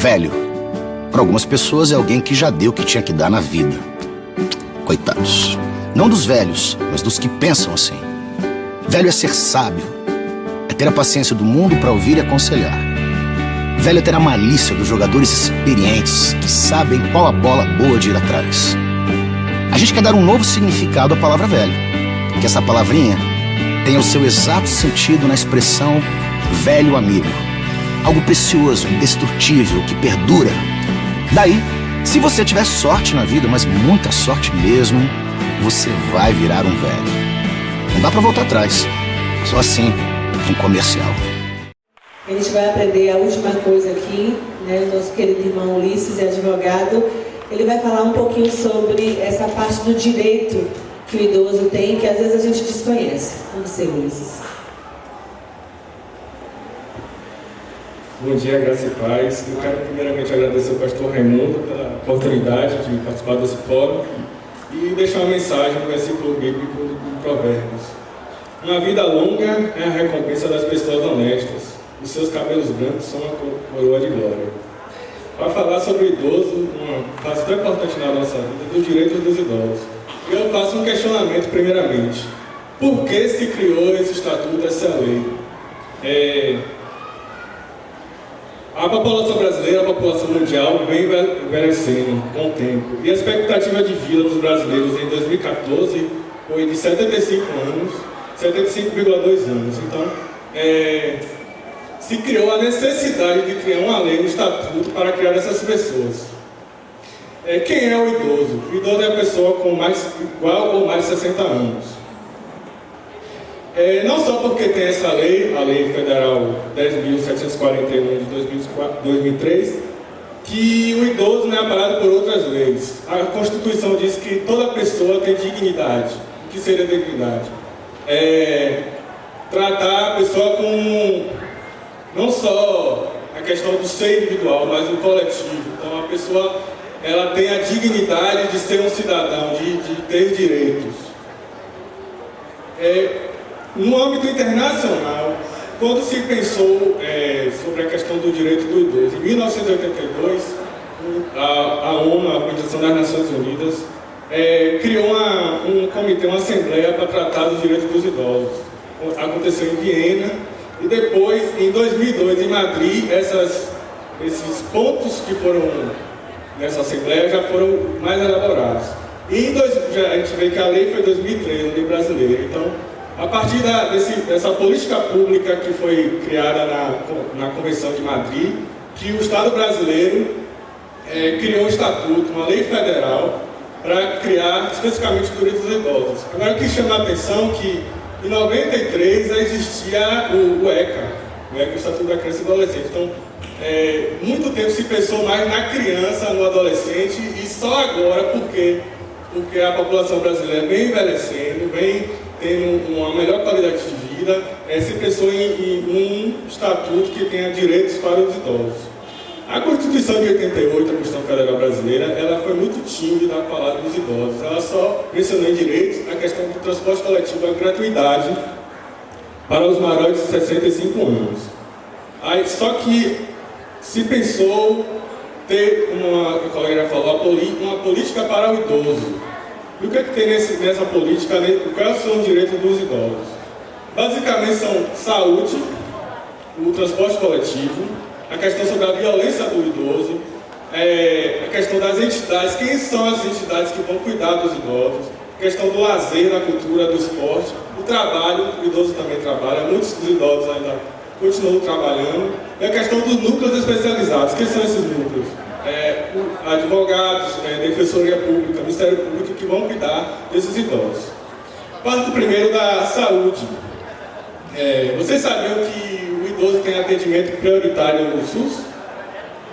Velho, para algumas pessoas é alguém que já deu o que tinha que dar na vida. Coitados. Não dos velhos, mas dos que pensam assim. Velho é ser sábio, é ter a paciência do mundo para ouvir e aconselhar. Velho é ter a malícia dos jogadores experientes que sabem qual a bola boa de ir atrás. A gente quer dar um novo significado à palavra velho, que essa palavrinha tenha o seu exato sentido na expressão velho amigo. Algo precioso, indestrutível, que perdura. Daí, se você tiver sorte na vida, mas muita sorte mesmo, você vai virar um velho. Não dá pra voltar atrás. Só assim, um comercial. A gente vai aprender a última coisa aqui, né? O nosso querido irmão Ulisses, é advogado. Ele vai falar um pouquinho sobre essa parte do direito que o idoso tem, que às vezes a gente desconhece. Vamos ser, Ulisses. Bom dia, graça e paz. Eu quero primeiramente agradecer ao pastor Raimundo pela oportunidade de participar desse fórum e deixar uma mensagem no versículo bíblico do Provérbios. Uma vida longa é a recompensa das pessoas honestas. Os seus cabelos brancos são uma coroa de glória. Para falar sobre o idoso, uma fase tão importante na nossa vida, dos direitos dos idosos. Eu faço um questionamento primeiramente. Por que se criou esse estatuto, essa lei? A população brasileira, a população mundial vem envelhecendo com o tempo. E a expectativa de vida dos brasileiros em 2014 foi de 75 anos, 75,2 anos. Então, se criou a necessidade de criar uma lei, um estatuto para criar essas pessoas. Quem é o idoso? O idoso é a pessoa com igual ou mais de 60 anos. Não só porque tem essa lei, a Lei Federal 10.741 de 2003, que o idoso não é amparado por outras leis. A Constituição diz que toda pessoa tem dignidade. O que seria dignidade? Tratar a pessoa com não só a questão do ser individual, mas do coletivo. Então a pessoa ela tem a dignidade de ser um cidadão, de ter direitos. No âmbito internacional, quando se pensou sobre a questão do direito do idoso, em 1982, a ONU, a Organização das Nações Unidas, criou um comitê, uma assembleia para tratar dos direitos dos idosos. Aconteceu em Viena e depois, em 2002, em Madrid, esses pontos que foram nessa assembleia já foram mais elaborados. E a gente vê que a lei foi em 2003, a lei brasileira. Então, a partir dessa política pública que foi criada na Convenção de Madrid, que o Estado brasileiro criou um estatuto, uma lei federal, para criar especificamente o direito dos idosos. Agora eu quis chamar a atenção que em 93 já existia o ECA, o Estatuto da Criança e Adolescente. Então, muito tempo se pensou mais na criança, no adolescente, e só agora, porque a população brasileira vem envelhecendo, vem tendo uma melhor qualidade de vida, se pensou em um estatuto que tenha direitos para os idosos. A Constituição de 88, a Constituição Federal Brasileira, ela foi muito tímida a falar dos idosos. Ela só mencionou em direitos a questão do transporte coletivo, a gratuidade para os maiores de 65 anos. Só que se pensou ter, como a colega já falou, uma política para o idoso. E o que tem nessa política? Quais são os direitos dos idosos? Basicamente são saúde, o transporte coletivo, a questão sobre a violência do idoso, a questão das entidades, quem são as entidades que vão cuidar dos idosos, a questão do lazer, da cultura, do esporte, o trabalho, o idoso também trabalha, muitos dos idosos ainda continuam trabalhando, e a questão dos núcleos especializados. Quem são esses núcleos? Advogados, Defensoria Pública, Ministério Público, que vão cuidar desses idosos. Parto primeiro da saúde. Vocês sabiam que o idoso tem atendimento prioritário no SUS?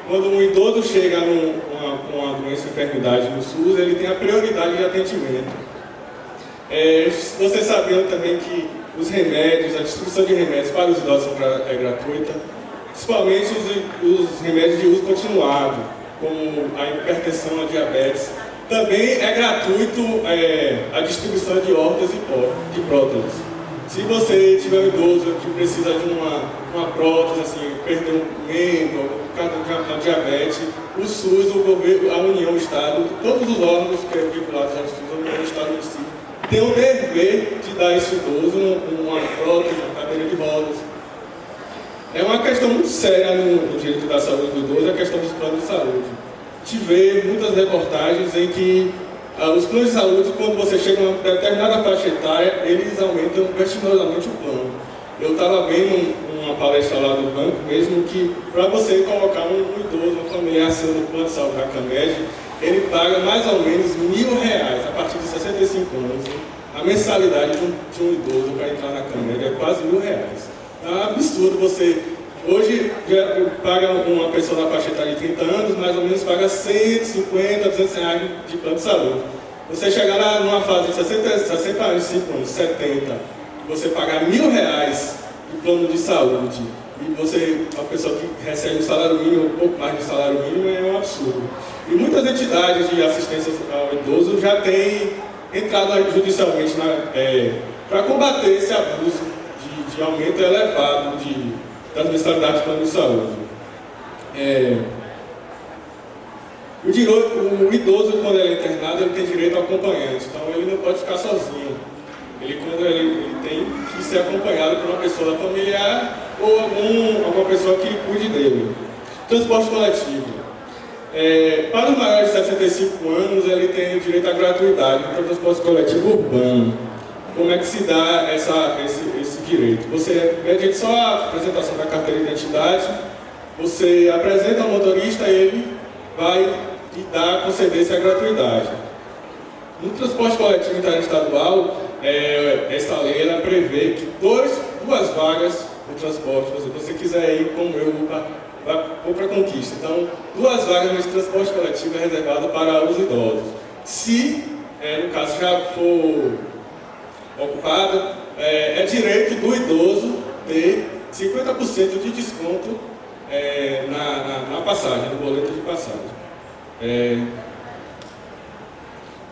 Quando um idoso chega com uma doença ou enfermidade no SUS, ele tem a prioridade de atendimento. Vocês sabiam também que os remédios, a distribuição de remédios para os idosos é gratuita, principalmente os remédios de uso continuado, como a hipertensão, a diabetes. Também é gratuito a distribuição de órgãos e de próteses. Se você tiver um idoso que precisa de uma prótese, assim, perder um membro, a diabetes, o SUS, o governo, a União, o Estado, todos os órgãos que é vinculados ao SUS, a União, o Estado e o município, tem o dever de dar a esse idoso uma prótese, uma cadeira de rodas. É uma questão muito séria no direito da saúde do idoso, a questão dos planos de saúde. A gente vê muitas reportagens em que os planos de saúde, quando você chega a uma determinada faixa etária, eles aumentam vertiginosamente o plano. Eu estava vendo uma palestra lá do banco mesmo que para você colocar um idoso, uma familiar seu no plano de saúde da CAMED, ele paga mais ou menos R$1.000 a partir de 65 anos. A mensalidade de um idoso para entrar na CAMED é quase R$1.000. É um absurdo você... Hoje, paga uma pessoa na faixa etária de 30 anos, mais ou menos paga R$150, R$200 de plano de saúde. Você chegar lá numa fase de 60 anos, 5 anos, 70, você pagar R$1.000 de plano de saúde, e você, uma pessoa que recebe um salário mínimo, um pouco mais do salário mínimo, é um absurdo. E muitas entidades de assistência ao idoso já têm entrado judicialmente para combater esse abuso de aumento elevado das mensalidades do plano de saúde. O idoso, quando ele é internado, ele tem direito ao acompanhante, então ele não pode ficar sozinho. Ele tem que ser acompanhado por uma pessoa familiar ou alguma pessoa que cuide dele. Transporte coletivo. Para os maiores de 65 anos, ele tem o direito à gratuidade para o transporte coletivo urbano. Como é que se dá esse direito? Você, mediante só a apresentação da carteira de identidade, você apresenta ao motorista e ele vai lhe conceder essa gratuidade. No transporte coletivo interestadual, essa lei ela prevê que duas vagas no transporte, se você quiser ir como eu, vou para a Conquista. Então, 2 vagas nesse transporte coletivo é reservado para os idosos. Se, no caso, já for ocupado, é direito do idoso ter 50% de desconto na passagem, no boleto de passagem.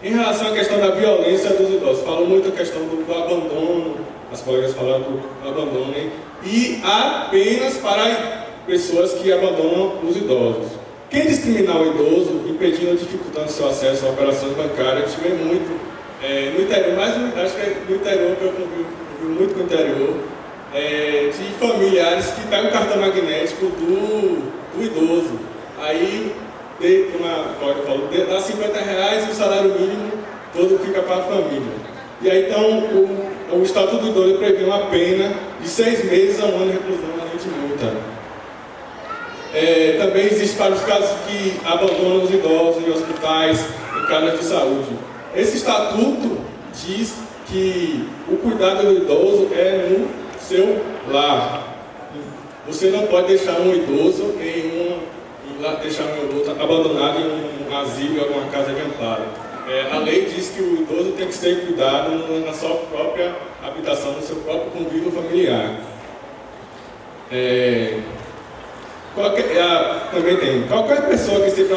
Em relação à questão da violência dos idosos, falou muito a questão do abandono, as colegas falaram do abandono, e apenas para pessoas que abandonam os idosos. Quem discriminar o idoso, impedindo ou dificultando seu acesso a operações bancárias, a gente vê muito no interior, mas acho que é no interior que eu convivo muito com o interior, de familiares que pegam o cartão magnético do idoso. Aí, dá R$50 e o salário mínimo todo fica para a família. E aí, então, o Estatuto do Idoso prevê uma pena de 6 meses a 1 ano de reclusão, além de multa. Também existe para os casos que abandonam os idosos em hospitais, em casas de saúde. Esse estatuto diz que o cuidado do idoso é no seu lar. Você não pode deixar um idoso abandonado em um asilo ou alguma casa de amparo. A lei diz que o idoso tem que ser cuidado na sua própria habitação, no seu próprio convívio familiar. Também tem qualquer pessoa que se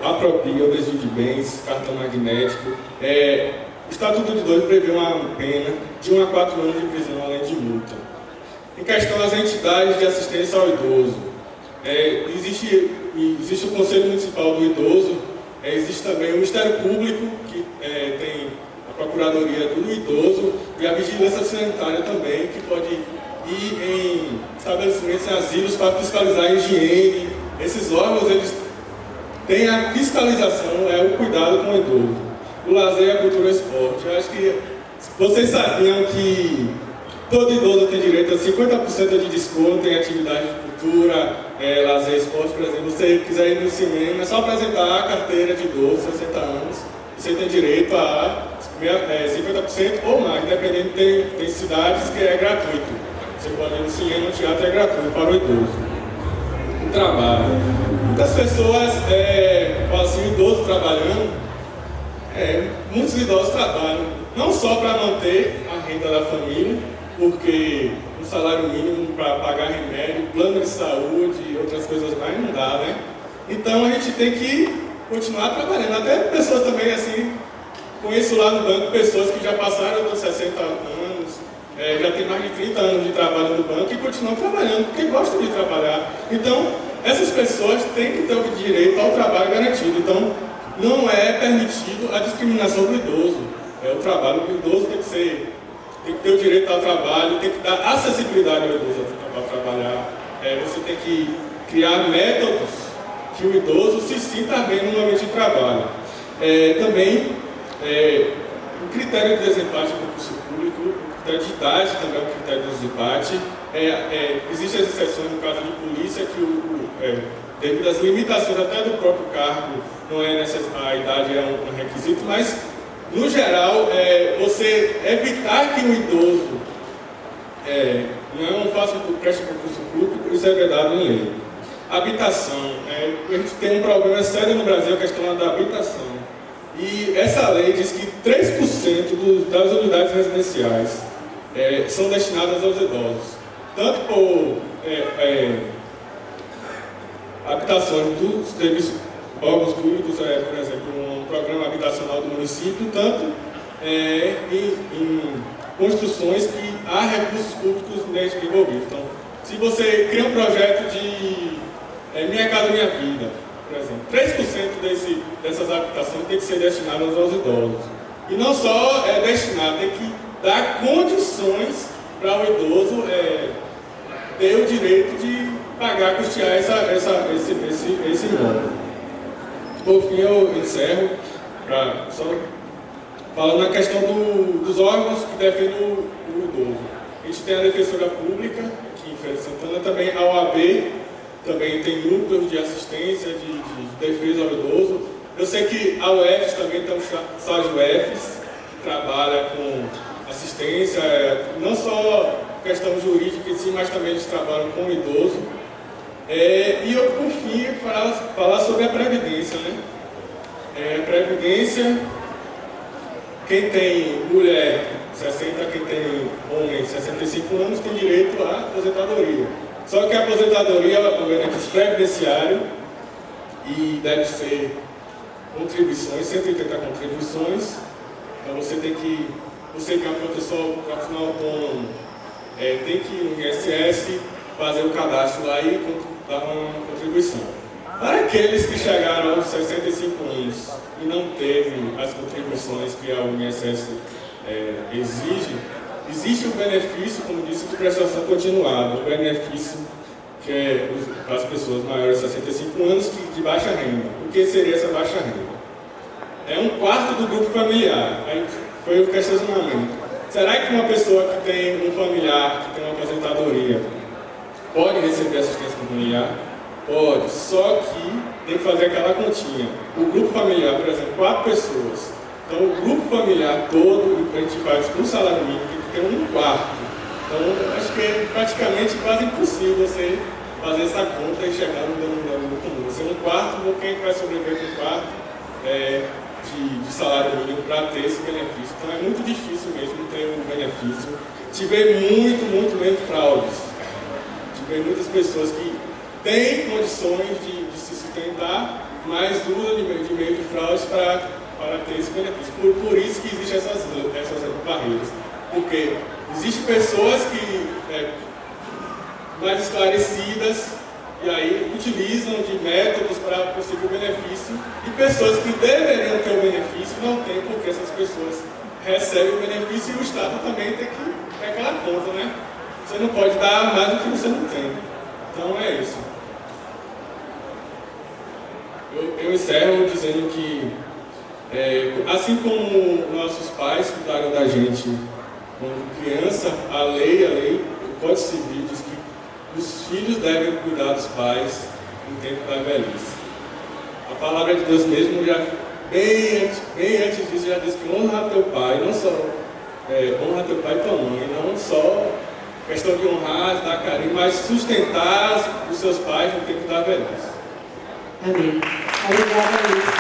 apropria ou desvio de bens, cartão magnético, o Estatuto do Idoso prevê uma pena de 1 a 4 anos de prisão, além de multa. Em questão das entidades de assistência ao idoso, existe o Conselho Municipal do Idoso, existe também o Ministério Público, que tem a Procuradoria do Idoso, e a Vigilância Sanitária também, que pode ir em estabelecimentos e asilos para fiscalizar a higiene. Esses órgãos, eles têm a fiscalização, o cuidado com o idoso. O lazer, a cultura e o esporte. Eu acho que vocês sabiam que todo idoso tem direito a 50% de desconto em atividade de cultura, lazer e esporte. Por exemplo, se você quiser ir no cinema, é só apresentar a carteira de idoso, 60 anos, você tem direito a 50% ou mais, dependendo, tem cidades que é gratuito. Você pode ir no cinema, no teatro, é gratuito para o idoso. O trabalho. Muitas pessoas falam assim, o idoso trabalhando, muitos idosos trabalham não só para manter a renda da família, porque um salário mínimo para pagar remédio, plano de saúde e outras coisas mais não dá, né? Então a gente tem que continuar trabalhando. Até pessoas também assim, conheço lá no banco pessoas que já passaram dos 60 anos, já tem mais de 30 anos de trabalho no banco e continuam trabalhando, porque gostam de trabalhar. Então, essas pessoas têm que ter o direito ao trabalho garantido. Então, não é permitido a discriminação do idoso. O trabalho do idoso tem que ter o direito ao trabalho, tem que dar acessibilidade ao idoso para trabalhar. Você tem que criar métodos que o idoso se sinta bem no ambiente de trabalho. Também, o critério de desempate do concurso público, o critério de idade também é um critério de desempate. Existem as exceções no caso de polícia, que devido às limitações até do próprio cargo, não é a idade é um requisito, mas, no geral, você evitar que o idoso não faça o preste concurso público, isso é vedado em lei. Habitação. A gente tem um problema sério no Brasil, a questão da habitação. E essa lei diz que 3% das unidades residenciais são destinadas aos idosos. Tanto por habitações dos serviços órgãos públicos, por exemplo, um programa habitacional do município, tanto em construções que há recursos públicos envolvidos. Então, se você cria um projeto de Minha Casa Minha Vida, por exemplo, 3% dessas habitações tem que ser destinadas aos idosos. E não só destinar, tem que dar condições para o idoso ter o direito de pagar, custear esse imóvel. Por fim, eu encerro, só falando na questão dos órgãos que defendem o idoso. A gente tem a Defensora Pública, aqui em Feira de Santana, também a OAB, também tem núcleos de assistência, de defesa ao idoso. Eu sei que a UFES também tem o SAGUFES, que trabalha com assistência, não só questão jurídica em si, mas também eles trabalham com o idoso. E eu, por fim, falar sobre a Previdência, né? A Previdência, quem tem mulher 60, quem tem homem 65 anos, tem direito à aposentadoria. Só que a aposentadoria é um benefício previdenciário e deve ser contribuições, 180 contribuições. Então você que é um professor profissional autônomo, tem que ir no INSS, fazer o cadastro lá e dar uma contribuição. Para aqueles que chegaram aos 65 anos e não teve as contribuições que a INSS exige, existe o benefício, como disse, de prestação continuada, o benefício que é para as pessoas maiores de 65 anos de baixa renda. O que seria essa baixa renda? É 1/4 do grupo familiar. Aí foi o questionamento. Será que uma pessoa que tem um familiar, que tem uma aposentadoria, pode receber assistência familiar? Pode, só que tem que fazer aquela continha. O grupo familiar, por exemplo, 4 pessoas. Então, o grupo familiar todo, a gente faz com salário mínimo, tem que ter 1/4. Então, acho que é praticamente quase impossível você fazer essa conta e chegar no denominador comum. Você 1/4, quem vai sobreviver com 1/4 de salário mínimo para ter esse benefício. Então, é muito difícil mesmo ter um benefício. Tive muito menos fraudes. Tive muitas pessoas que têm condições de se sustentar, mas usam de meio de fraudes para ter esse benefício. Por isso que existem essas barreiras. Porque existem pessoas que mais esclarecidas e aí utilizam de métodos para conseguir o benefício, e pessoas que deveriam ter o benefício não têm, porque essas pessoas recebem o benefício e o Estado também tem que ter aquela conta, né? Você não pode dar mais do que você não tem. Então é isso. Eu encerro dizendo que, assim como nossos pais cuidaram da gente quando criança, a lei, o Código Civil diz que os filhos devem cuidar dos pais no tempo da velhice. A palavra de Deus mesmo, já bem antes disso, já diz que honra teu pai, não só honra teu pai e tua mãe, não só questão de honrar, dar carinho, mas sustentar os seus pais no tempo da velhice. Amém. Obrigada, Luiz.